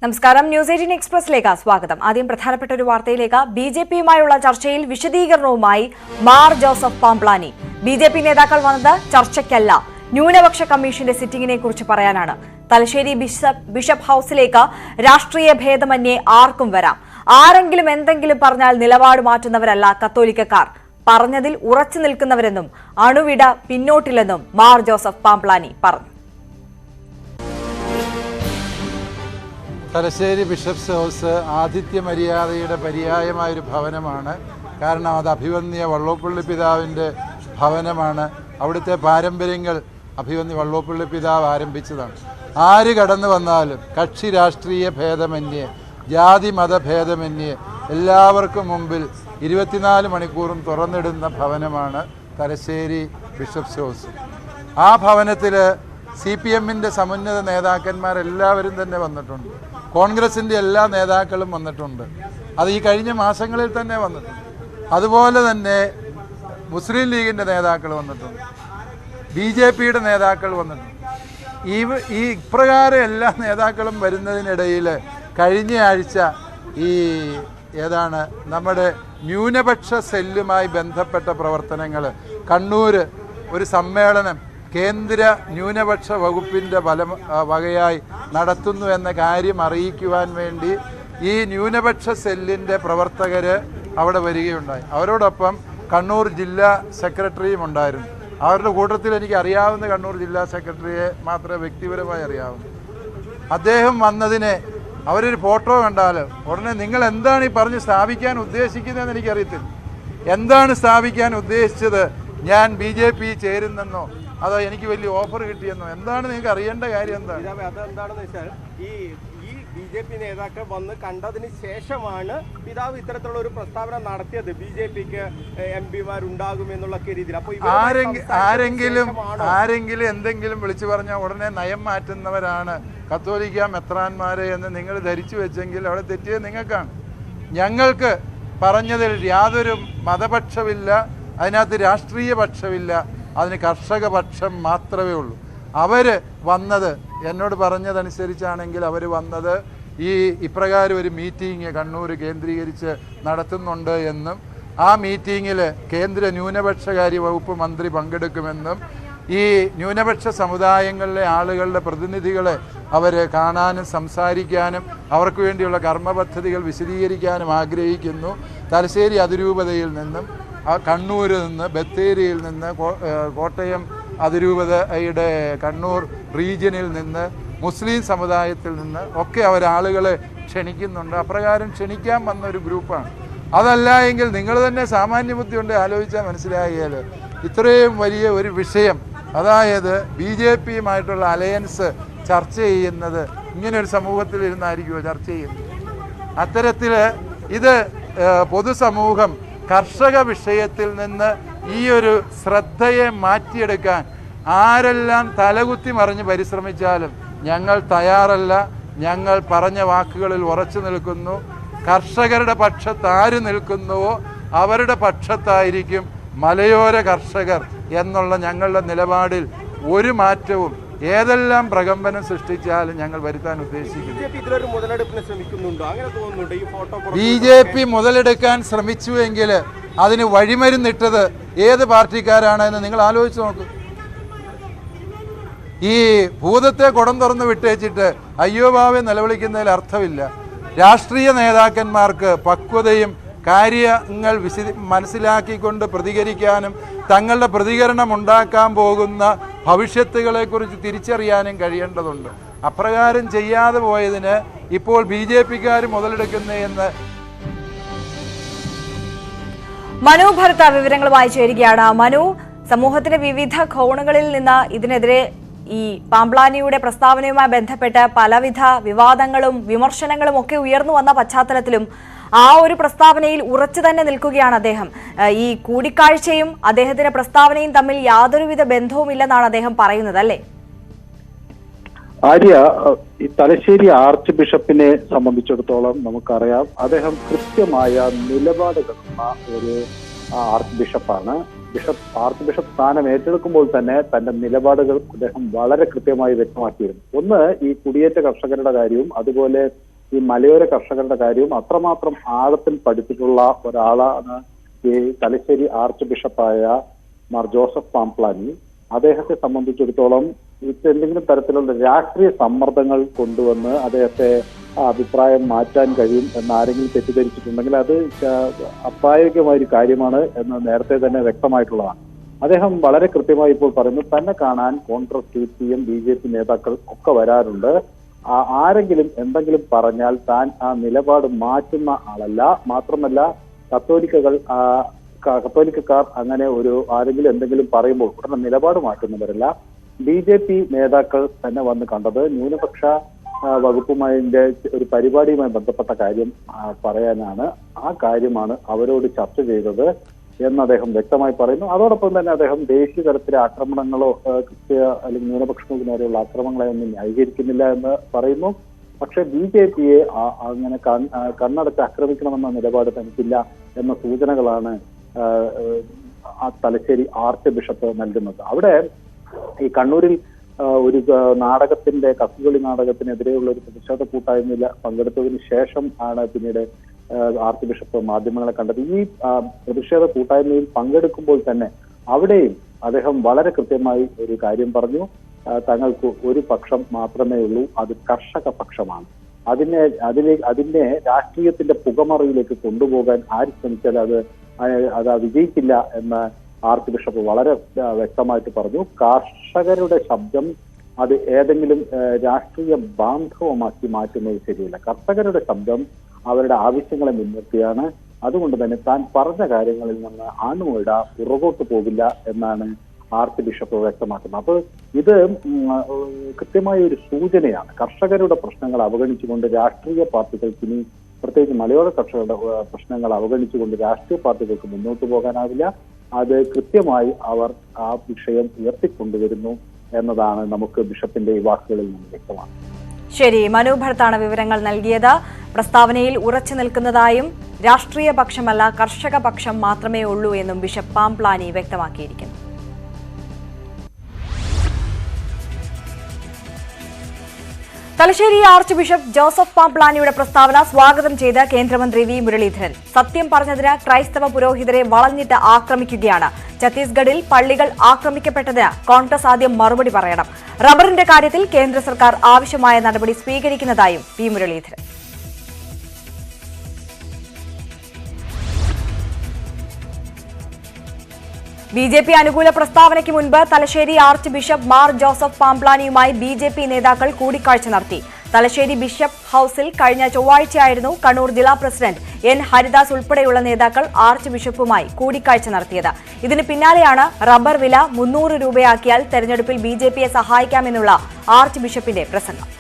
നമസ്കാരം. ന്യൂസ് 18 എക്സ്പ്രസിലേക്ക് സ്വാഗതം. ആദ്യം പ്രധാനപ്പെട്ട ഒരു വാർത്തയിലേക്ക്. ബിജെപിയുമായുള്ള ചർച്ചയിൽ വിശദീകരണവുമായി മാർ ജോസഫ് പാംപ്ലാനി. ബിജെപി നേതാക്കൾ വന്നത് ചർച്ചയ്ക്കല്ല, ന്യൂനപക്ഷ കമ്മീഷന്റെ സിറ്റിംഗിനെ കുറിച്ച് പറയാനാണ്. തലശ്ശേരി ബിഷപ്പ് ഹൌസിലേക്ക് രാഷ്ട്രീയ ഭേദമന്യേ ആർക്കും വരാം. ആരെങ്കിലും എന്തെങ്കിലും പറഞ്ഞാൽ നിലപാട് മാറ്റുന്നവരല്ല കത്തോലിക്കക്കാർ. പറഞ്ഞതിൽ ഉറച്ചു നിൽക്കുന്നവരെന്നും അണുവിട പിന്നോട്ടില്ലെന്നും മാർ ജോസഫ് പാംപ്ലാനി പറഞ്ഞു. തലശ്ശേരി ബിഷപ്സ് ഹൗസ് ആതിഥ്യ മര്യാദയുടെ പര്യായമായൊരു ഭവനമാണ്. കാരണം അത് അഭിവന്യ വള്ളോപ്പള്ളി പിതാവിൻ്റെ ഭവനമാണ്. അവിടുത്തെ പാരമ്പര്യങ്ങൾ അഭിവന്യ വള്ളോപ്പള്ളി പിതാവ് ആരംഭിച്ചതാണ്. ആര് കടന്നു വന്നാലും കക്ഷി രാഷ്ട്രീയ ഭേദമന്യേ, ജാതി മതഭേദമന്യേ എല്ലാവർക്കും മുമ്പിൽ 24 മണിക്കൂറും തുറന്നിടുന്ന ഭവനമാണ് തലശ്ശേരി ബിഷപ്സ് ഹൗസ്. ആ ഭവനത്തിൽ CPM-ൻ്റെ സമുന്നത നേതാക്കന്മാരെല്ലാവരും തന്നെ വന്നിട്ടുണ്ട്. കോൺഗ്രസിൻ്റെ എല്ലാ നേതാക്കളും വന്നിട്ടുണ്ട്. അത് ഈ കഴിഞ്ഞ മാസങ്ങളിൽ തന്നെ വന്നിട്ടുണ്ട്. അതുപോലെ തന്നെ മുസ്ലിം ലീഗിൻ്റെ നേതാക്കൾ വന്നിട്ടുണ്ട്, BJPയുടെ നേതാക്കൾ വന്നിട്ടുണ്ട്. ഈ ഇപ്രകാരം എല്ലാ നേതാക്കളും വരുന്നതിനിടയിൽ കഴിഞ്ഞ ആഴ്ച നമ്മുടെ ന്യൂനപക്ഷ സെല്ലുമായി ബന്ധപ്പെട്ട പ്രവർത്തനങ്ങൾ കണ്ണൂർ ഒരു സമ്മേളനം കേന്ദ്ര ന്യൂനപക്ഷ വകുപ്പിൻ്റെ വകയായി നടത്തുന്നു എന്ന കാര്യം അറിയിക്കുവാൻ വേണ്ടി ഈ ന്യൂനപക്ഷ സെല്ലിൻ്റെ പ്രവർത്തകർ അവിടെ വരികയുണ്ടായി. അവരോടൊപ്പം കണ്ണൂർ ജില്ലാ സെക്രട്ടറിയും ഉണ്ടായിരുന്നു. അവരുടെ കൂട്ടത്തിൽ എനിക്ക് അറിയാവുന്ന കണ്ണൂർ ജില്ലാ സെക്രട്ടറിയെ മാത്രമേ വ്യക്തിപരമായി അറിയാവുന്നു. അദ്ദേഹം വന്നതിനെ അവരൊരു ഫോട്ടോ കണ്ടാൽ ഉടനെ നിങ്ങൾ എന്താണ് ഈ പറഞ്ഞ് സ്ഥാപിക്കാൻ ഉദ്ദേശിക്കുന്നതെന്ന് എനിക്കറിയത്തില്ല. എന്താണ് സ്ഥാപിക്കാൻ ഉദ്ദേശിച്ചത്? ഞാൻ BJP ചേരുന്നെന്നോ അതോ എനിക്ക് വലിയ ഓഫർ കിട്ടിയെന്നോ? എന്താണ് നിങ്ങൾക്ക് അറിയേണ്ട കാര്യം? അതെന്താണെന്ന് വെച്ചാൽ ഈ BJP നേതാക്കൾ വന്ന് കണ്ടതിന് ശേഷമാണ് പിതാവ് ഇത്തരത്തിലുള്ള ഒരു പ്രസ്താവന നടത്തിയത്. BJPക്ക് MP-മാരുണ്ടാകുമെന്നുള്ള രീതിയിൽ. അപ്പോൾ ആരെങ്കിലും എന്തെങ്കിലും വിളിച്ചു പറഞ്ഞാൽ ഉടനെ നയം മാറ്റുന്നവരാണ് കത്തോലിക്ക മെത്രാന്മാരെ എന്ന് നിങ്ങൾ ധരിച്ചു വെച്ചെങ്കിൽ അവിടെ തെറ്റിയത് നിങ്ങൾക്കാണ്. ഞങ്ങൾക്ക് പറഞ്ഞതിൽ യാതൊരു മതപക്ഷമില്ല, അതിനകത്ത് രാഷ്ട്രീയ പക്ഷമില്ല, അതിന് കർഷക പക്ഷം മാത്രമേ ഉള്ളൂ. അവർ വന്നത് എന്നോട് പറഞ്ഞതനുസരിച്ചാണെങ്കിൽ അവർ വന്നത് ഇപ്രകാരം ഒരു മീറ്റിംഗ് കണ്ണൂർ കേന്ദ്രീകരിച്ച് നടത്തുന്നുണ്ട് എന്നും ആ മീറ്റിങ്ങിൽ കേന്ദ്ര ന്യൂനപക്ഷകാര്യ വകുപ്പ് മന്ത്രി പങ്കെടുക്കുമെന്നും ഈ ന്യൂനപക്ഷ സമുദായങ്ങളിലെ ആളുകളുടെ പ്രതിനിധികളെ അവർ കാണാനും സംസാരിക്കാനും അവർക്ക് വേണ്ടിയുള്ള കർമ്മ പദ്ധതികൾ വിശദീകരിക്കാനും ആഗ്രഹിക്കുന്നു. തലശ്ശേരി അതിരൂപതയിൽ നിന്നും കണ്ണൂരിൽ നിന്ന്, ബത്തേരിയിൽ നിന്ന്, കോട്ടയം അതിരൂപതയുടെ കണ്ണൂർ റീജിയനിൽ നിന്ന്, മുസ്ലിം സമുദായത്തിൽ നിന്ന് ഒക്കെ അവരാളുകളെ ക്ഷണിക്കുന്നുണ്ട്. അപ്രകാരം ക്ഷണിക്കാൻ വന്നൊരു ഗ്രൂപ്പാണ്. അതല്ല എങ്കിൽ നിങ്ങൾ തന്നെ സാമാന്യ ബുദ്ധി കൊണ്ട് ആലോചിച്ചാൽ മനസ്സിലായാൽ ഇത്രയും വലിയ ഒരു വിഷയം, അതായത് BJPയുമായിട്ടുള്ള അലയൻസ് ചർച്ച ചെയ്യുന്നത് ഇങ്ങനൊരു സമൂഹത്തിൽ ഇരുന്നായിരിക്കുമോ ചർച്ച ചെയ്യുന്നത്? അത്തരത്തിൽ ഇത് പൊതുസമൂഹം കർഷക വിഷയത്തിൽ നിന്ന് ഈ ഒരു ശ്രദ്ധയെ മാറ്റിയെടുക്കാൻ ആരെല്ലാം തലകുത്തി മറിഞ്ഞ് പരിശ്രമിച്ചാലും ഞങ്ങൾ തയ്യാറല്ല. ഞങ്ങൾ പറഞ്ഞ വാക്കുകളിൽ ഉറച്ചു നിൽക്കുന്നു. കർഷകരുടെ പക്ഷത്ത് ആര് നിൽക്കുന്നുവോ അവരുടെ പക്ഷത്തായിരിക്കും മലയോര കർഷകർ എന്നുള്ള ഞങ്ങളുടെ നിലപാടിൽ ഒരു മാറ്റവും ഏതെല്ലാം പ്രകമ്പനം സൃഷ്ടിച്ചാലും ഞങ്ങൾ വരുത്താൻ ഉദ്ദേശിക്കുന്നു. BJP മുതലെടുക്കാൻ ശ്രമിച്ചുവെങ്കിൽ അതിന് വഴിമരുന്നിട്ടത് ഏത് പാർട്ടിക്കാരാണെന്ന് നിങ്ങൾ ആലോചിച്ച് നോക്കൂ. ഈ ഭൂതത്തെ കുടം തുറന്ന് വിട്ടേച്ചിട്ട് അയ്യോ ബാവെ നിലവിളിക്കുന്നതിൽ അർത്ഥമില്ല. രാഷ്ട്രീയ നേതാക്കന്മാർക്ക് പക്വതയും കാര്യങ്ങൾ മനസ്സിലാക്കിക്കൊണ്ട് പ്രതികരിക്കാനും തങ്ങളുടെ പ്രതികരണം ഉണ്ടാക്കാൻ പോകുന്ന ഭവിഷ്യത്തുകളെക്കുറിച്ച് തിരിച്ചറിയാനും കഴിയേണ്ടതുണ്ട്. അപ്രകാരം ചെയ്യാതെ പോയതിന് ഇപ്പോൾ BJPക്കാർ മുതലെടുക്കുന്നതെന്ന് മനു ഭരത വിവരങ്ങളുമായി ചേരുകയാണ്. മനു, സമൂഹത്തിന്റെ വിവിധ കോണുകളിൽ നിന്ന് ഇതിനെതിരെ ഈ പാംപ്ലാനിയുടെ പ്രസ്താവനയുമായി ബന്ധപ്പെട്ട് പലവിധ വിവാദങ്ങളും വിമർശനങ്ങളും ഒക്കെ ഉയർന്നു വന്ന പശ്ചാത്തലത്തിലും ആ ഒരു പ്രസ്താവനയിൽ ഉറച്ചു തന്നെ നിൽക്കുകയാണ് അദ്ദേഹം. ഈ കൂടിക്കാഴ്ചയും അദ്ദേഹത്തിന്റെ പ്രസ്താവനയും തമ്മിൽ യാതൊരുവിധ ബന്ധവുമില്ലെന്നാണ് അദ്ദേഹം പറയുന്നത്, അല്ലേ? ആര്യ, ഈ തലശ്ശേരി ആർച്ച് ബിഷപ്പിനെ സംബന്ധിച്ചിടത്തോളം നമുക്കറിയാം, അദ്ദേഹം കൃത്യമായ നിലപാടുകളുള്ള ഒരു ആർച്ച് ബിഷപ്പാണ്. ആർച്ച് ബിഷപ്പ് സ്ഥാനം ഏറ്റെടുക്കുമ്പോൾ തന്നെ തന്റെ നിലപാടുകൾ അദ്ദേഹം വളരെ കൃത്യമായി വ്യക്തമാക്കിയിരുന്നു. ഒന്ന്, ഈ കുടിയേറ്റ കർഷകരുടെ കാര്യവും അതുപോലെ ഈ മലയോര കർഷകരുടെ കാര്യവും അത്രമാത്രം ആഴത്തിൽ പഠിച്ചിട്ടുള്ള ഒരാളാണ് ഈ തലശ്ശേരി ആർച്ച് ബിഷപ്പായ മാർ ജോസഫ് പാംപ്ലാനി. അദ്ദേഹത്തെ സംബന്ധിച്ചിടത്തോളം എന്തെങ്കിലും തരത്തിലുള്ള രാഷ്ട്രീയ സമ്മർദ്ദങ്ങൾ കൊണ്ടുവന്ന് അദ്ദേഹത്തെ അഭിപ്രായം മാറ്റാൻ കഴിയും എന്ന് ആരെങ്കിലും തെറ്റിദ്ധരിച്ചിട്ടുണ്ടെങ്കിൽ അത് അപ്രായോഗികമായ ഒരു കാര്യമാണ് എന്ന് നേരത്തെ തന്നെ വ്യക്തമായിട്ടുള്ളതാണ്. അദ്ദേഹം വളരെ കൃത്യമായി ഇപ്പോൾ പറയുന്നു, തന്നെ കാണാൻ കോൺഗ്രസ്, CPM, BJP നേതാക്കൾ ഒക്കെ വരാറുണ്ട്. ആരെങ്കിലും എന്തെങ്കിലും പറഞ്ഞാൽ താൻ ആ നിലപാട് മാറ്റുന്ന ആളല്ല. മാത്രമല്ല കത്തോലിക്കക്കാർ അങ്ങനെ ആരെങ്കിലും എന്തെങ്കിലും പറയുമ്പോൾ ഉടനെ നിലപാട് മാറ്റുന്നവരല്ല. BJP നേതാക്കൾ തന്നെ വന്ന് കണ്ടത് ന്യൂനപക്ഷ വകുപ്പുമായിന്റെ ഒരു പരിപാടിയുമായി ബന്ധപ്പെട്ട കാര്യം പറയാനാണ്. ആ കാര്യമാണ് അവരോട് ചർച്ച ചെയ്തത് എന്ന് അദ്ദേഹം വ്യക്തമായി പറയുന്നു. അതോടൊപ്പം തന്നെ അദ്ദേഹം ദേശീയ തലത്തിലെ ആക്രമണങ്ങളോ അല്ലെങ്കിൽ ന്യൂനപക്ഷങ്ങൾക്ക് നേരെയുള്ള ആക്രമണങ്ങളെ ഒന്നും ന്യായീകരിക്കുന്നില്ല എന്ന് പറയുന്നു. പക്ഷെ BJPയെ അങ്ങനെ കണ്ണടച്ച് ആക്രമിക്കണമെന്ന നിലപാട് തനിക്കില്ല എന്ന സൂചനകളാണ് തലശ്ശേരി ആർച്ച് ബിഷപ്പ് നൽകുന്നത്. അവിടെ ഈ കണ്ണൂരിൽ ഒരു നാടകത്തിന്റെ കസുകളി നാടകത്തിനെതിരെയുള്ള ഒരു പ്രതിഷേധ കൂട്ടായ്മയിൽ പങ്കെടുത്തതിന് ശേഷം ആണ് പിന്നീട് ആർച്ച് ബിഷപ്പ് മാധ്യമങ്ങളെ കണ്ടത്. ഈ പ്രതിഷേധ കൂട്ടായ്മയിൽ പങ്കെടുക്കുമ്പോൾ തന്നെ അവിടെയും അദ്ദേഹം വളരെ കൃത്യമായി ഒരു കാര്യം പറഞ്ഞു. തങ്ങൾക്ക് ഒരു പക്ഷം മാത്രമേ ഉള്ളൂ, അത് കർഷക പക്ഷമാണ്. അതിനെ രാഷ്ട്രീയത്തിന്റെ പുകമറയിലേക്ക് കൊണ്ടുപോകാൻ ആര് ശ്രമിച്ചാൽ അത് വിജയിക്കില്ല എന്ന് ആർച്ച് ബിഷപ്പ് വളരെ വ്യക്തമായിട്ട് പറഞ്ഞു. കർഷകരുടെ ശബ്ദം അത് ഏതെങ്കിലും രാഷ്ട്രീയ ബാന്ധവമാക്കി മാറ്റുന്നത് ശരിയല്ല. കർഷകരുടെ ശബ്ദം അവരുടെ ആവശ്യങ്ങളെ മുൻനിർത്തിയാണ്. അതുകൊണ്ട് തന്നെ താൻ പറഞ്ഞ കാര്യങ്ങളിൽ നിന്ന് ആണുമിട പുറകോട്ട് പോകില്ല എന്നാണ് ആർച്ച് ബിഷപ്പ് വ്യക്തമാക്കുന്നത്. അപ്പോൾ ഇത് കൃത്യമായ ഒരു സൂചനയാണ്. കർഷകരുടെ പ്രശ്നങ്ങൾ അവഗണിച്ചുകൊണ്ട് രാഷ്ട്രീയ പാർട്ടികൾക്ക് ഇനി പ്രത്യേകിച്ച് മലയോര കർഷകരുടെ പ്രശ്നങ്ങൾ അവഗണിച്ചുകൊണ്ട് രാഷ്ട്രീയ പാർട്ടികൾക്ക് മുന്നോട്ട് പോകാനാവില്ല. അത് കൃത്യമായി അവർ ആ വിഷയം ഉയർത്തിക്കൊണ്ടുവരുന്നു എന്നതാണ് നമുക്ക് ബിഷപ്പിന്റെ ഈ വാക്കുകളിൽ നിന്ന് വ്യക്തമാണ്. ശരി, മനു ഭരത്താണ് വിവരങ്ങൾ നൽകിയത്. പ്രസ്താവനയിൽ ഉറച്ചു നിൽക്കുന്നതായും രാഷ്ട്രീയ പക്ഷമല്ല കർഷക പക്ഷം മാത്രമേ ഉള്ളൂ എന്നും ബിഷപ്പ് പാംപ്ലാനി വ്യക്തമാക്കിയിരിക്കുന്നു. തലശ്ശേരി ആർച്ച് ബിഷപ്പ് ജോസഫ് പാംപ്ലാനിയുടെ പ്രസ്താവന സ്വാഗതം ചെയ്ത് കേന്ദ്രമന്ത്രി വി മുരളീധരൻ. സത്യം പറഞ്ഞതിന് ക്രൈസ്തവ പുരോഹിതരെ വളഞ്ഞിട്ട് ആക്രമിക്കുകയാണ്. ഛത്തീസ്ഗഡിൽ പള്ളികൾ ആക്രമിക്കപ്പെട്ടതിന് കോൺഗ്രസ് ആദ്യം മറുപടി പറയണം. റബ്ബറിന്റെ കാര്യത്തിൽ കേന്ദ്ര സർക്കാർ ആവശ്യമായ നടപടി സ്വീകരിക്കുന്നതായും വി മുരളീധരൻ. BJP അനുകൂല പ്രസ്താവനയ്ക്ക് മുൻപ് Thalassery archbishop Mar Joseph പാംപ്ലാനിയുമായി BJP നേതാക്കൾ കൂടിക്കാഴ്ച നടത്തി. തലശ്ശേരി ബിഷപ്പ് ഹൌസിൽ കഴിഞ്ഞ ചൊവ്വാഴ്ചയായിരുന്നു കണ്ണൂർ ജില്ലാ പ്രസിഡന്റ് N. ഹരിദാസ് ഉൾപ്പെടെയുള്ള നേതാക്കൾ ആർച്ച് ബിഷപ്പുമായി കൂടിക്കാഴ്ച നടത്തിയത്. ഇതിന് പിന്നാലെയാണ് റബ്ബർ വില 300 രൂപയാക്കിയാൽ തെരഞ്ഞെടുപ്പിൽ BJPയെ സഹായിക്കാമെന്നുള്ള ആർച്ച് ബിഷപ്പിന്റെ പ്രസംഗം.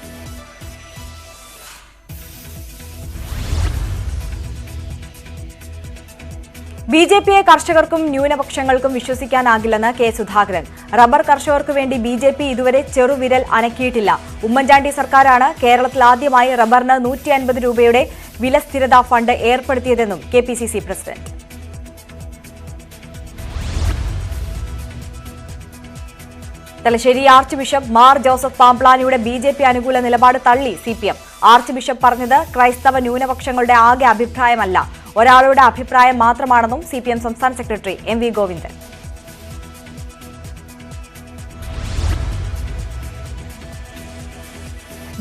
BJPയെ കർഷകർക്കും ന്യൂനപക്ഷങ്ങൾക്കും വിശ്വസിക്കാനാകില്ലെന്ന് K. സുധാകരൻ. റബ്ബർ കർഷകർക്ക് വേണ്ടി BJP ഇതുവരെ ചെറുവിരൽ അനക്കിയിട്ടില്ല. ഉമ്മൻചാണ്ടി സർക്കാരാണ് കേരളത്തിൽ ആദ്യമായി റബ്ബറിന് 150 രൂപയുടെ വില സ്ഥിരതാ ഫണ്ട് ഏർപ്പെടുത്തിയതെന്നും KPCC president. Thalassery archbishop Mar Joseph പാംപ്ലാനിയുടെ BJP അനുകൂല നിലപാട് തള്ളി CPM. ആർച്ച് ബിഷപ്പ് പറഞ്ഞത് ക്രൈസ്തവ ന്യൂനപക്ഷങ്ങളുടെ ആകെ അഭിപ്രായമല്ല, ഒരാളുടെ അഭിപ്രായം മാത്രമാണെന്നും CPM സംസ്ഥാന സെക്രട്ടറി MV ഗോവിന്ദൻ.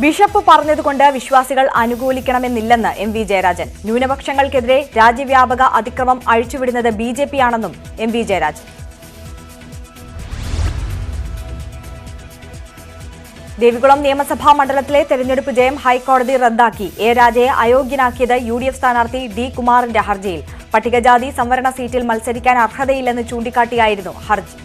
ബിഷപ്പ് പറഞ്ഞതുകൊണ്ട് വിശ്വാസികൾ അനുകൂലിക്കണമെന്നില്ലെന്ന് MV ജയരാജൻ. ന്യൂനപക്ഷങ്ങൾക്കെതിരെ രാജ്യവ്യാപക അതിക്രമം അഴിച്ചുവിടുന്നത് BJP ആണെന്നും MV ജയരാജൻ. ദേവികുളം നിയമസഭാ മണ്ഡലത്തിലെ തെരഞ്ഞെടുപ്പ് ജയം ഹൈക്കോടതി റദ്ദാക്കി. A. രാജയെ അയോഗ്യനാക്കിയത് UDF സ്ഥാനാർത്ഥി D. കുമാറിന്റെ ഹർജിയിൽ. പട്ടികജാതി സംവരണ സീറ്റിൽ മത്സരിക്കാൻ അർഹതയില്ലെന്ന് ചൂണ്ടിക്കാട്ടിയായിരുന്നു ഹർജി.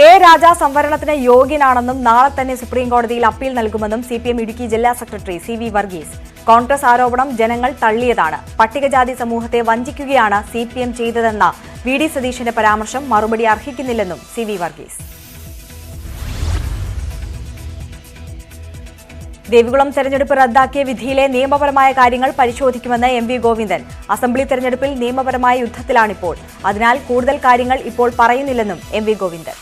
A. രാജ സംവരണത്തിന് യോഗ്യനാണെന്നും നാളെ തന്നെ സുപ്രീംകോടതിയിൽ അപ്പീൽ നൽകുമെന്നും CPM ഇടുക്കി ജില്ലാ സെക്രട്ടറി CV വർഗീസ്. കോൺഗ്രസ് ആരോപണം ജനങ്ങൾ തള്ളിയതാണ്. പട്ടികജാതി സമൂഹത്തെ വഞ്ചിക്കുകയാണ് CPM ചെയ്തതെന്ന VD സതീശന്റെ പരാമർശം മറുപടി അർഹിക്കുന്നില്ലെന്നും CV വർഗീസ്. ദേവികുളം തെരഞ്ഞെടുപ്പ് റദ്ദാക്കിയ വിധിയിലെ നിയമപരമായ കാര്യങ്ങൾ പരിശോധിക്കുമെന്ന് MV ഗോവിന്ദൻ. അസംബ്ലി തെരഞ്ഞെടുപ്പിൽ നിയമപരമായ യുദ്ധത്തിലാണിപ്പോൾ. അതിനാൽ കൂടുതൽ കാര്യങ്ങൾ ഇപ്പോൾ പറയുന്നില്ലെന്നും MV ഗോവിന്ദൻ.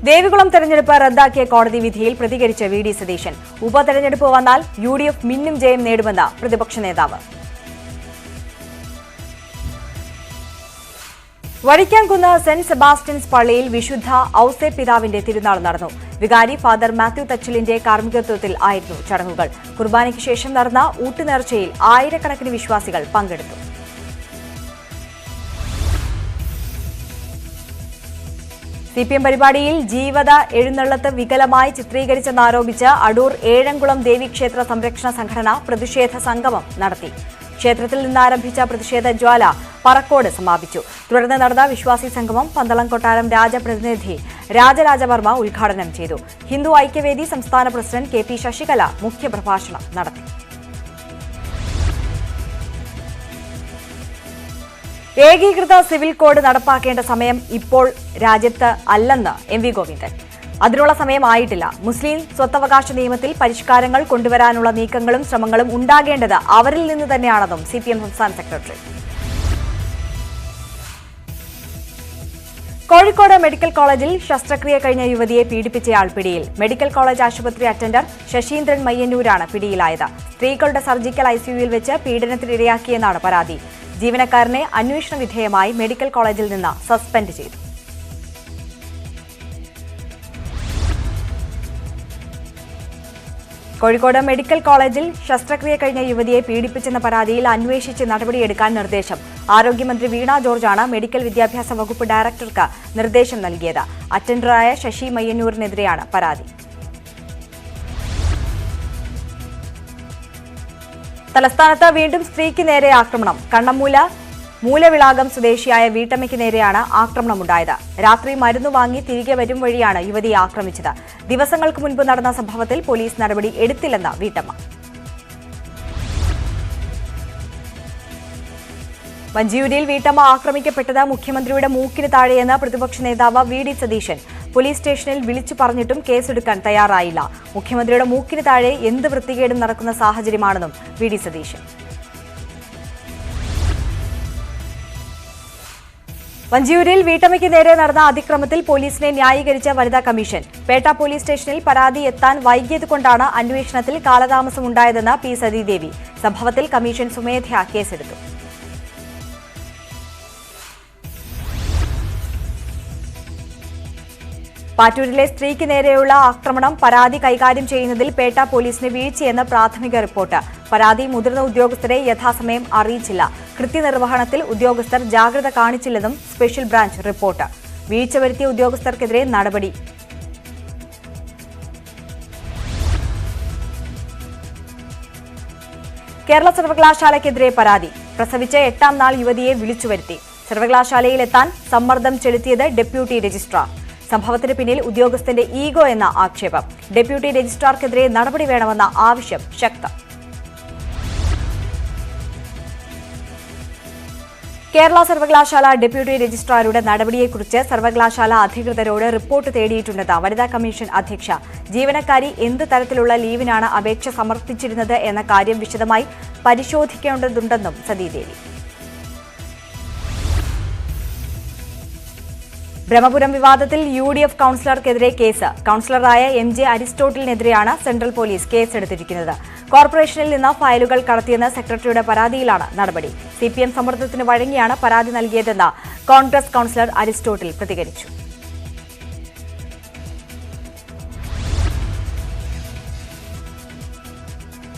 ദേവികുളം തെരഞ്ഞെടുപ്പ് റദ്ദാക്കിയ കോടതി വിധിയിൽ പ്രതികരിച്ച വി ഡി സതീശൻ. ഉപതെരഞ്ഞെടുപ്പ് വന്നാൽ UDF മിന്നും ജയം നേടുമെന്ന് പ്രതിപക്ഷ നേതാവ്. വഴിക്കാംകുന്ന് സെന്റ് സെബാസ്റ്റ്യൻസ് പള്ളിയിൽ വിശുദ്ധ ഔസേ പിതാവിന്റെ തിരുനാൾ നടന്നു. വികാരി ഫാദർ മാത്യു തച്ചിലിന്റെ കാർമ്മികത്വത്തിൽ ആയിരുന്നു ചടങ്ങുകൾ. കുർബാനയ്ക്ക് ശേഷം നടന്ന ഊട്ടുനേർച്ചയിൽ ആയിരക്കണക്കിന് വിശ്വാസികൾ പങ്കെടുത്തു. CPM പരിപാടിയിൽ ജീവിത എഴുന്നള്ളത്ത് വികലമായി ചിത്രീകരിച്ചെന്നാരോപിച്ച് അടൂർ ഏഴംകുളം ദേവീക്ഷേത്ര സംരക്ഷണ സംഘടന പ്രതിഷേധ സംഗമം നടത്തി. ക്ഷേത്രത്തിൽ നിന്നാരംഭിച്ച പ്രതിഷേധ ജ്വാല പറക്കോട് സമാപിച്ചു. തുടർന്ന് നടന്ന വിശ്വാസി സംഗമം പന്തളം കൊട്ടാരം രാജപ്രതിനിധി രാജരാജവർമ്മ ഉദ്ഘാടനം ചെയ്തു. ഹിന്ദു ഐക്യവേദി സംസ്ഥാന പ്രസിഡന്റ് KP ശശികല മുഖ്യപ്രഭാഷണം നടത്തി. ഏകീകൃത സിവിൽ കോഡ് നടപ്പാക്കേണ്ട സമയം ഇപ്പോൾ രാജ്യത്ത് അല്ലെന്ന് MV ഗോവിന്ദൻ. അതിനുള്ള സമയമായിട്ടില്ല. മുസ്ലിം സ്വത്തവകാശ നിയമത്തിൽ പരിഷ്കാരങ്ങൾ കൊണ്ടുവരാനുള്ള നീക്കങ്ങളും ശ്രമങ്ങളും ഉണ്ടാകേണ്ടത് അവരിൽ നിന്ന് തന്നെയാണെന്നും CPM സംസ്ഥാന സെക്രട്ടറി. കോഴിക്കോട് മെഡിക്കൽ കോളേജിൽ ശസ്ത്രക്രിയ കഴിഞ്ഞ യുവതിയെ പീഡിപ്പിച്ചയാൾ പിടിയിൽ. മെഡിക്കൽ കോളേജ് ആശുപത്രി അറ്റൻഡർ ശശീന്ദ്രൻ മയ്യന്നൂരാണ് പിടിയിലായത്. സ്ത്രീകളുടെ സർജിക്കൽ ICUവിൽ വെച്ച് പീഡനത്തിനിരയാക്കിയെന്നാണ് പരാതി. ജീവനക്കാരനെ അന്വേഷണ വിധേയമായി മെഡിക്കൽ കോളേജിൽ നിന്ന് സസ്പെൻഡ് ചെയ്തു. കോഴിക്കോട് മെഡിക്കൽ കോളേജിൽ ശസ്ത്രക്രിയ കഴിഞ്ഞ യുവതിയെ പീഡിപ്പിച്ചെന്ന പരാതിയിൽ അന്വേഷിച്ച് നടപടിയെടുക്കാൻ നിർദ്ദേശം. ആരോഗ്യമന്ത്രി വീണ ജോർജാണ് മെഡിക്കൽ വിദ്യാഭ്യാസ വകുപ്പ് ഡയറക്ടർക്ക് നിർദ്ദേശം നൽകിയത്. അറ്റൻഡറായ ശശി മയ്യന്നൂരിനെതിരെയാണ് പരാതി. തലസ്ഥാനത്ത് വീണ്ടും സ്ത്രീക്ക് നേരെ ആക്രമണം. കണ്ണമ്മൂല മൂലവിളാകം സ്വദേശിയായ വീട്ടമ്മയ്ക്ക് നേരെയാണ് ആക്രമണമുണ്ടായത്. രാത്രി മരുന്ന് വാങ്ങി തിരികെ വരും വഴിയാണ് യുവതിയെ ആക്രമിച്ചത്. ദിവസങ്ങൾക്ക് മുൻപ് നടന്ന സംഭവത്തിൽ പോലീസ് നടപടി എടുത്തില്ലെന്ന് വീട്ടമ്മ. വഞ്ചിയൂരിൽ വീട്ടമ്മ ആക്രമിക്കപ്പെട്ടത് മുഖ്യമന്ത്രിയുടെ മൂക്കിന് താഴെയെന്ന് പ്രതിപക്ഷ നേതാവ് VD സതീശൻ. പോലീസ് സ്റ്റേഷനിൽ വിളിച്ചു പറഞ്ഞിട്ടും കേസെടുക്കാൻ തയ്യാറായില്ല. മുഖ്യമന്ത്രിയുടെ മൂക്കിന് താഴെ എന്ത് വൃത്തികേടും നടക്കുന്ന സാഹചര്യമാണെന്നും VD സതീശൻ. വഞ്ചിയൂരിൽ വീട്ടമ്മയ്ക്ക് നേരെ നടന്ന അതിക്രമത്തിൽ പോലീസിനെ ന്യായീകരിച്ച വനിതാ കമ്മീഷൻ. പേട്ട പോലീസ് സ്റ്റേഷനിൽ പരാതി എത്താൻ വൈകിയതുകൊണ്ടാണ് അന്വേഷണത്തിൽ കാലതാമസമുണ്ടായതെന്ന് P സതീദേവി. സംഭവത്തിൽ കമ്മീഷൻ സ്വമേധയാ കേസെടുത്തു. പാറ്റൂരിലെ സ്ത്രീക്ക് നേരെയുള്ള ആക്രമണം പരാതി കൈകാര്യം ചെയ്യുന്നതിൽ പേട്ട പോലീസിന് വീഴ്ചയെന്ന് പ്രാഥമിക റിപ്പോർട്ട്. പരാതി മുതിർന്ന ഉദ്യോഗസ്ഥരെ യഥാസമയം അറിയിച്ചില്ല. കൃത്യനിർവഹണത്തിൽ ഉദ്യോഗസ്ഥർ ജാഗ്രത കാണിച്ചില്ലെന്നും സ്പെഷ്യൽ ബ്രാഞ്ച് റിപ്പോർട്ട്. വീഴ്ച വരുത്തിയ ഉദ്യോഗസ്ഥർക്കെതിരെ നടപടി. കേരള സർവകലാശാലയ്ക്കെതിരെ പരാതി. പ്രസവിച്ച 8ാം നാൾ യുവതിയെ വിളിച്ചുവരുത്തി. സർവകലാശാലയിലെത്താൻ സമ്മർദ്ദം ചെലുത്തിയത് ഡെപ്യൂട്ടി രജിസ്ട്രാർ. സംഭവത്തിന് പിന്നിൽ ഉദ്യോഗസ്ഥന്റെ ഈഗോ എന്ന ആക്ഷേപം. ഡെപ്യൂട്ടി രജിസ്ട്രാർക്കെതിരെ നടപടി വേണമെന്ന ആവശ്യം ശക്തം. കേരള സർവകലാശാല ഡെപ്യൂട്ടി രജിസ്ട്രാറുടെ നടപടിയെക്കുറിച്ച് സർവകലാശാല അധികൃതരോട് റിപ്പോർട്ട് തേടിയിട്ടുണ്ടെന്ന് വനിതാ കമ്മീഷൻ അധ്യക്ഷ. ജീവനക്കാരി എന്ത് തരത്തിലുള്ള ലീവിനാണ് അപേക്ഷ സമർപ്പിച്ചിരുന്നത് എന്ന കാര്യം വിശദമായി പരിശോധിക്കേണ്ടതുണ്ടെന്നും സതീദേവി. ബ്രഹ്മപുരം വിവാദത്തിൽ UDF കൌൺസിലർക്കെതിരെ കേസ്. കൌൺസിലറായ MJ അരിസ്റ്റോട്ടിലിനെതിരെയാണ് സെൻട്രൽ പോലീസ് കേസെടുത്തിരിക്കുന്നത്. കോർപ്പറേഷനിൽ നിന്ന് ഫയലുകൾ കടത്തിയെന്ന സെക്രട്ടറിയുടെ പരാതിയിലാണ് നടപടി. CPM സമ്മർദ്ദത്തിന് വഴങ്ങിയാണ് പരാതി നൽകിയതെന്ന് കോൺഗ്രസ് കൌൺസിലർ അരിസ്റ്റോട്ടിൽ പ്രതികരിച്ചു.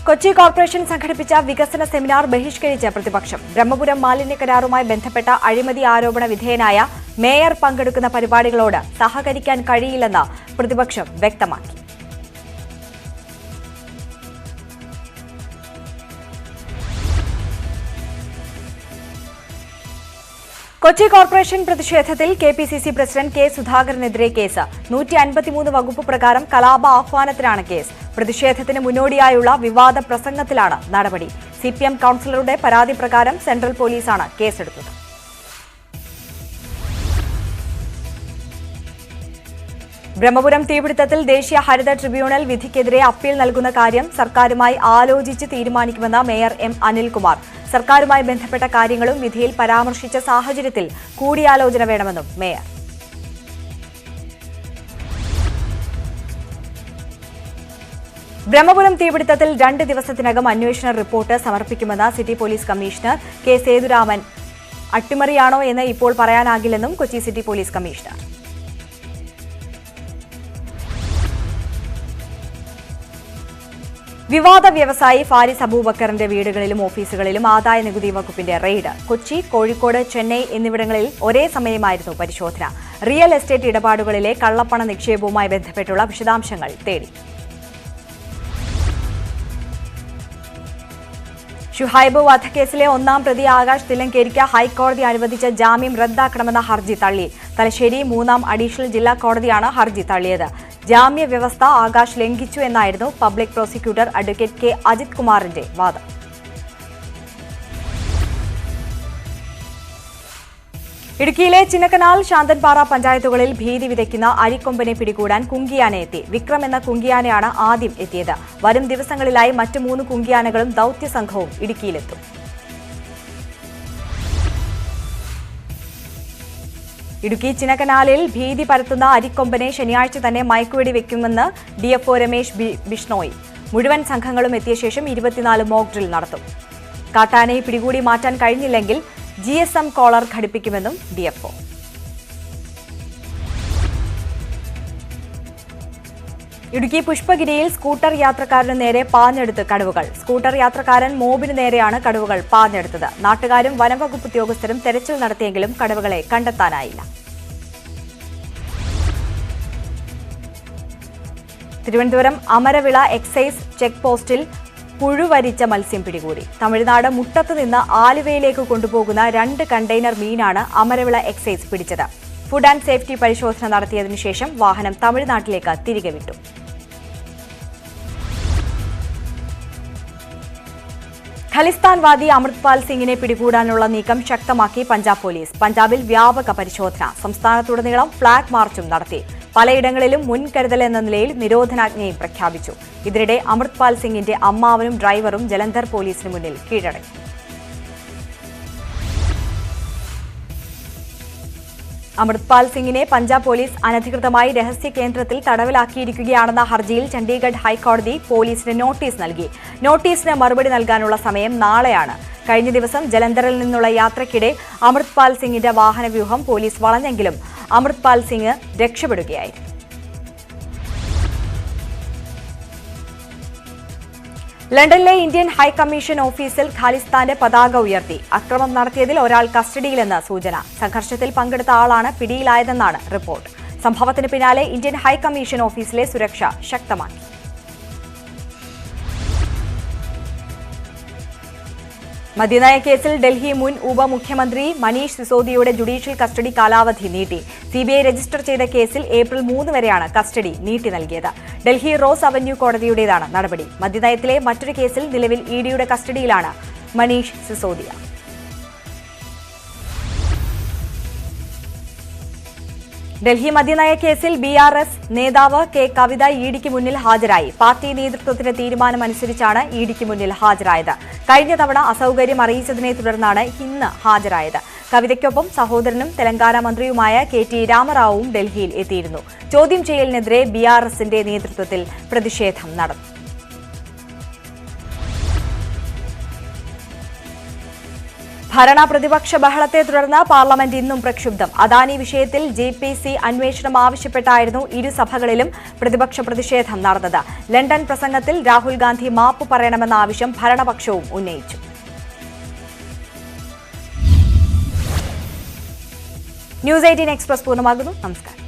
കൊച്ചി കോർപ്പറേഷൻ സംഘടിപ്പിച്ച വികസന സെമിനാർ ബഹിഷ്കരിച്ച പ്രതിപക്ഷം. ബ്രഹ്മപുരം മാലിന്യ കരാറുമായി ബന്ധപ്പെട്ട അഴിമതി ആരോപണ വിധേയനായ മേയർ പങ്കെടുക്കുന്ന പരിപാടികളോട് സഹകരിക്കാൻ കഴിയില്ലെന്ന് പ്രതിപക്ഷം വ്യക്തമാക്കി. കൊച്ചി കോർപ്പറേഷൻ പ്രതിഷേധത്തിൽ KPCC പ്രസിഡന്റ് K സുധാകരനെതിരെ കേസ്. 153 വകുപ്പ് പ്രകാരം കലാപ ആഹ്വാനത്തിനാണ് കേസ്. പ്രതിഷേധത്തിന് മുന്നോടിയായുള്ള വിവാദ പ്രസംഗത്തിലാണ് നടപടി. CPM കൌൺസിലറുടെ പരാതി പ്രകാരം സെൻട്രൽ പോലീസാണ് കേസെടുത്തത്. ബ്രഹ്മപുരം തീപിടുത്തത്തിൽ ദേശീയ ഹരിത ട്രിബ്യൂണൽ വിധിക്കെതിരെ അപ്പീൽ നൽകുന്ന കാര്യം സർക്കാരുമായി ആലോചിച്ച് തീരുമാനിക്കുമെന്ന് മേയർ M അനിൽകുമാർ. സർക്കാരുമായി ബന്ധപ്പെട്ട കാര്യങ്ങളും വിധിയിൽ പരാമർശിച്ച സാഹചര്യത്തിൽ കൂടിയാലോചന വേണമെന്നും മേയർ. ബ്രഹ്മപുരം തീപിടുത്തത്തിൽ 2 ദിവസത്തിനകം അന്വേഷണ റിപ്പോർട്ട് സമർപ്പിക്കുമെന്ന് city police commissioner K Sethuraman. അട്ടിമറിയാണോ എന്ന് ഇപ്പോൾ പറയാനാകില്ലെന്നും കൊച്ചി സിറ്റി പോലീസ് കമ്മീഷണർ. വിവാദ വ്യവസായി ഫാരിസ് അബൂബക്കറിന്റെ വീടുകളിലും ഓഫീസുകളിലും ആദായ നികുതി വകുപ്പിന്റെ റെയ്ഡ്. കൊച്ചി, കോഴിക്കോട്, ചെന്നൈ എന്നിവിടങ്ങളിൽ ഒരേ സമയമായിരുന്നു പരിശോധന. റിയൽ എസ്റ്റേറ്റ് ഇടപാടുകളിലെ കള്ളപ്പണ നിക്ഷേപവുമായി ബന്ധപ്പെട്ടുള്ള വിശദാംശങ്ങൾ തേടി. ഷുഹൈബ് വധക്കേസിലെ 1-ാം പ്രതി ആകാശ് തില്ലങ്കേരിക്ക് ഹൈക്കോടതി അനുവദിച്ച ജാമ്യം റദ്ദാക്കണമെന്ന ഹർജി തള്ളി. തലശ്ശേരി 3-ാം അഡീഷണൽ ജില്ലാ കോടതിയാണ് ഹർജി തള്ളിയത്. ജാമ്യ വ്യവസ്ഥ ആകാശ് ലംഘിച്ചു എന്നായിരുന്നു public prosecutor advocate K Ajith കുമാറിന്റെ വാദം. ഇടുക്കിയിലെ ചിന്നക്കനാൽ, ശാന്തൻപാറ പഞ്ചായത്തുകളിൽ ഭീതി വിതയ്ക്കുന്ന അരിക്കൊമ്പനെ പിടികൂടാൻ കുങ്കിയാന എത്തി. വിക്രം എന്ന കുങ്കിയാനയാണ് ആദ്യം എത്തിയത്. വരും ദിവസങ്ങളിലായി മറ്റ് 3 കുങ്കിയാനകളും ദൌത്യസംഘവും ഇടുക്കിയിലെത്തും. ഇടുക്കി ചിന്നക്കനാലിൽ ഭീതി പരത്തുന്ന അരിക്കൊമ്പനെ ശനിയാഴ്ച തന്നെ മയക്കുവെടി വെക്കുമെന്ന് ഡിഎഫ്ഒ രമേശ് ബിഷ്ണോയി. മുഴുവൻ സംഘങ്ങളും എത്തിയ ശേഷം 24 മോക്ക് ഡ്രിൽ നടത്തും. കാട്ടാനയെ പിടികൂടി മാറ്റാൻ കഴിഞ്ഞില്ലെങ്കിൽ GSM കോളർ ഘടിപ്പിക്കുമെന്നും ഡിഎഫ്ഒ. ഇടുക്കി പുഷ്പഗിരിയിൽ സ്കൂട്ടർ യാത്രക്കാരന് നേരെ പാഞ്ഞെടുത്ത് കടുവകൾ. സ്കൂട്ടർ യാത്രക്കാരൻ മോബിന് നേരെയാണ് കടുവകൾ പാഞ്ഞെടുത്തത്. നാട്ടുകാരും വനംവകുപ്പ് ഉദ്യോഗസ്ഥരും തെരച്ചിൽ നടത്തിയെങ്കിലും കടുവകളെ കണ്ടെത്താനായില്ല. തിരുവനന്തപുരം അമരവിള എക്സൈസ് ചെക്ക് പോസ്റ്റിൽ പുഴുവരിച്ച മത്സ്യം പിടികൂടി. തമിഴ്നാട് മുട്ടത്ത് നിന്ന് ആലുവയിലേക്ക് കൊണ്ടുപോകുന്ന 2 കണ്ടെയ്നർ മീനാണ് അമരവിള എക്സൈസ് പിടിച്ചത്. ഫുഡ് ആൻഡ് സേഫ്റ്റി പരിശോധന നടത്തിയതിനു ശേഷം വാഹനം തമിഴ്നാട്ടിലേക്ക് തിരികെ വിട്ടു. ഖലിസ്ഥാൻവാദി അമൃത്പാൽ സിംഗിനെ പിടികൂടാനുള്ള നീക്കം ശക്തമാക്കി പഞ്ചാബ് പോലീസ്. പഞ്ചാബിൽ വ്യാപക പരിശോധന. സംസ്ഥാനത്തുടനീളം ഫ്ളാഗ് മാർച്ചും നടത്തി. പലയിടങ്ങളിലും മുൻകരുതൽ എന്ന നിലയിൽ നിരോധനാജ്ഞയും പ്രഖ്യാപിച്ചു. ഇതിനിടെ അമൃത്പാൽ സിംഗിന്റെ അമ്മാവനും ഡ്രൈവറും ജലന്ധർ പോലീസിന് മുന്നിൽ കീഴടങ്ങി. അമൃത്പാൽ സിംഗിനെ പഞ്ചാബ് പോലീസ് അനധികൃതമായി രഹസ്യ കേന്ദ്രത്തിൽ തടവിലാക്കിയിരിക്കുകയാണെന്ന ഹർജിയിൽ ചണ്ഡീഗഡ് ഹൈക്കോടതി പോലീസിന് നോട്ടീസ് നൽകി. നോട്ടീസിന് മറുപടി നൽകാനുള്ള സമയം നാളെയാണ്. കഴിഞ്ഞ ദിവസം ജലന്ധറിൽ നിന്നുള്ള യാത്രയ്ക്കിടെ അമൃത്പാൽ സിംഗിന്റെ വാഹനവ്യൂഹം പോലീസ് വളഞ്ഞെങ്കിലും അമൃത്പാൽ സിംഗ് രക്ഷപ്പെടുകയായിരുന്നു. ലണ്ടനിലെ ഇന്ത്യൻ ഹൈക്കമ്മീഷൻ ഓഫീസിൽ ഖാലിസ്ഥാന്റെ പതാക ഉയർത്തി. അക്രമം നടത്തിയതിൽ ഒരാൾ കസ്റ്റഡിയിലെന്ന് സൂചന. സംഘർഷത്തിൽ പങ്കെടുത്ത ആളാണ് പിടിയിലായതെന്നാണ് റിപ്പോർട്ട്. സംഭവത്തിന് പിന്നാലെ ഇന്ത്യൻ ഹൈക്കമ്മീഷൻ ഓഫീസിലെ സുരക്ഷ ശക്തമാക്കി. മദ്യനയ കേസിൽ ഡൽഹി മുൻ ഉപമുഖ്യമന്ത്രി മനീഷ് സിസോദിയയുടെ ജുഡീഷ്യൽ കസ്റ്റഡി കാലാവധി നീട്ടി. CBI രജിസ്റ്റർ ചെയ്ത കേസിൽ ഏപ്രിൽ 3 വരെയാണ് കസ്റ്റഡി നീട്ടി നൽകിയത്. ഡൽഹി റോസ് അവന്യൂ കോടതിയുടേതാണ് നടപടി. മദ്യനയത്തിലെ മറ്റൊരു കേസിൽ നിലവിൽ EDയുടെ കസ്റ്റഡിയിലാണ് മനീഷ് സിസോദിയ. ഡൽഹി മദ്യനയ കേസിൽ BRS നേതാവ് കെ കവിത EDക്ക് മുന്നിൽ ഹാജരായി. പാർട്ടി നേതൃത്വത്തിന്റെ തീരുമാനമനുസരിച്ചാണ് EDക്ക് മുന്നിൽ ഹാജരായത്. കഴിഞ്ഞ തവണ അസൌകര്യം അറിയിച്ചതിനെ തുടർന്നാണ് ഇന്ന് ഹാജരായത്. കവിതയ്ക്കൊപ്പം സഹോദരനും തെലങ്കാന മന്ത്രിയുമായ KT രാമറാവുവും ഡൽഹിയിൽ എത്തിയിരുന്നു. ചോദ്യം ചെയ്യലിനെതിരെ BRSന്റെ നേതൃത്വത്തിൽ പ്രതിഷേധം നടന്നു. ഭരണ പ്രതിപക്ഷ ബഹളത്തെ തുടർന്ന് പാർലമെന്റ് ഇന്നും പ്രക്ഷുബ്ധം. അദാനി വിഷയത്തിൽ JPC അന്വേഷണം ആവശ്യപ്പെട്ടായിരുന്നു ഇരുസഭകളിലും പ്രതിപക്ഷ പ്രതിഷേധം നടന്നത്. ലണ്ടൻ പ്രസംഗത്തിൽ രാഹുൽ ഗാന്ധി മാപ്പ് പറയണമെന്ന ആവശ്യം ഭരണപക്ഷവും ഉന്നയിച്ചു. ന്യൂസ് 18 എക്സ്പ്രസ് പൂർണ്ണമാകുന്നു. നമസ്കാരം.